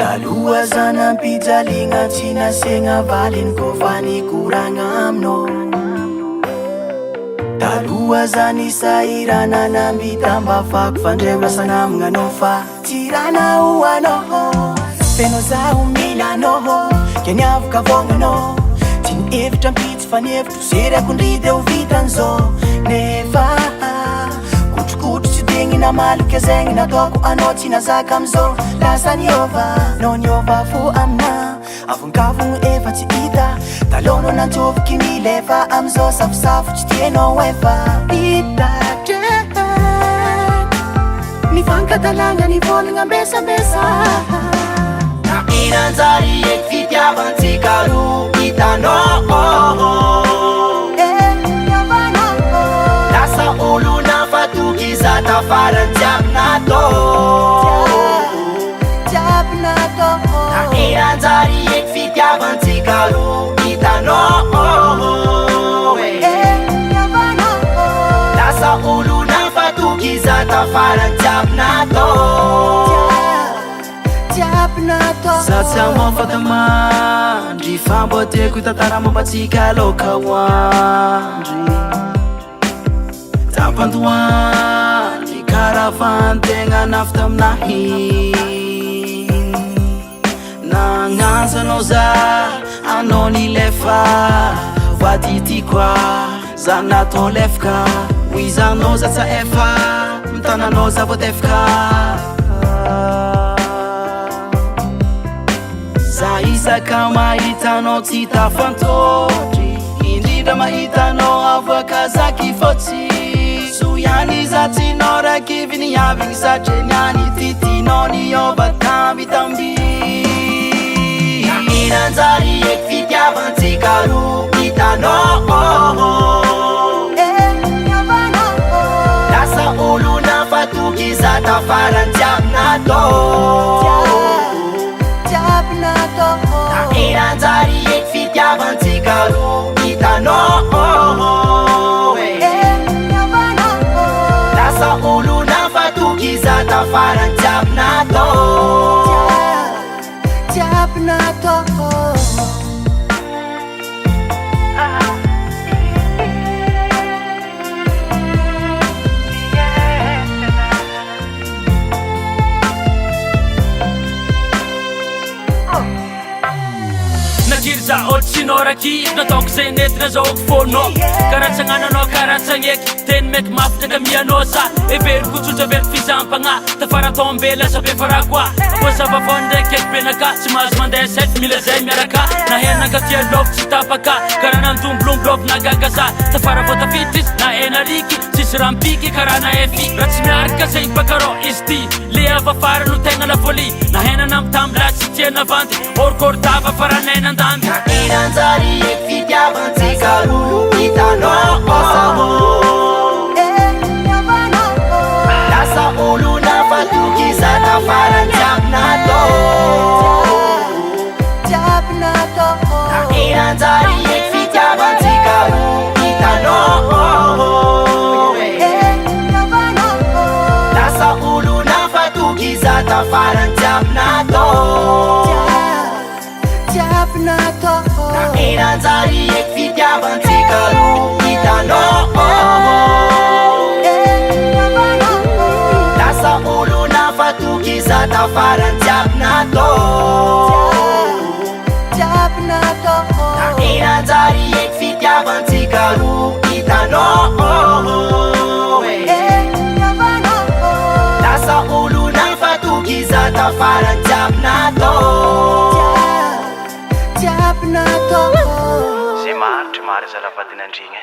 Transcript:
Dalua zana pijalinga Cina senga valin ko fani kurang amno. Dalua zani sairana nambi tamba fak fandrewla sanam nganofa tirana uano Feno za umila no Kenyavu kavonga no Tin evitra mpitsy fanevitro Sery akondride ho vitanzo Nefa Kotrokotro tsy degny namaloky azegny nataoko anao tsy nazaka amzo Lasa niova No niova fo amina Avonkavogno efa tsy hita Talono nanjoviky milefa amzo Safosafo tsy tienao efa hita Nifankadalanga nivolagna ambesambesa Inanzari ek fitiavantsika ro hitanao Lasa olo nafatoky za tafarany jiaby natao Inanzari ek fitiavantsika ro hitanao Lasa olo nafatoky za tafarany jiaby natao Satsy amafatamandry Famboateko tantara mampatsika loka hoandry Tampandoandry Karavantegna nafita aminahy Nagnanjanao za Anao nilefa Vaditikoa Za natao lefaka Hoizanao za tsa efa Mitananao za voatefaka Za isaka mahitanao tsy tafantotry Indrindra mahitanao avoaka zaky fotsy So ihany za tsy noraky viniavigny satria niany titinao niova tamby tamby Inanjary ek fitiavantsika ro hitanao Lasa olo nafatoky za tafarany jiaby natao Inanjary ek fitiavantsika ro hitanao Lasa olo nafatoky za tafarany jiaby natao Za otsinôraky nataoko zay nentina zahoako fônao Karatsagnananao karatsagneky Teny meky mafitaka mianao sa Everiko tsotsa very fizampagna Tafaratao ambela sa be farakoa Fôsava fô ndraiky eky benaka Tsy mahazo mandeha selfy mila zay miaraka Nahenaka tia lôko tsy tapaka Karaha nandombolombolôvo nagagasa Tafara fô tafitry na enariky Tsisy rampiky karaha na efy Raha tsy miaraka zay bakarô izy ty Le avafara no tegna lafôly Nahenana mitamla tsy tiana vandy Orokôrotava faranay nandandy Inanjary ek fitiavantsika ro hitanao Lasa olo nafatoky za tafarany jiaby natao Inanjary ek fitiavantsika ro hitanao Lasa olo nafatoky za tafarany jiaby natao Inanjary ek fitiavantsika ro hitanao Lasa olo nafatoky za tafarany jiaby natao Inanjary ek fitiavantsika ro hitanao Lasa olo nafatoky za tafarany jiaby natao Zay maharitry mary zalavadinandrigny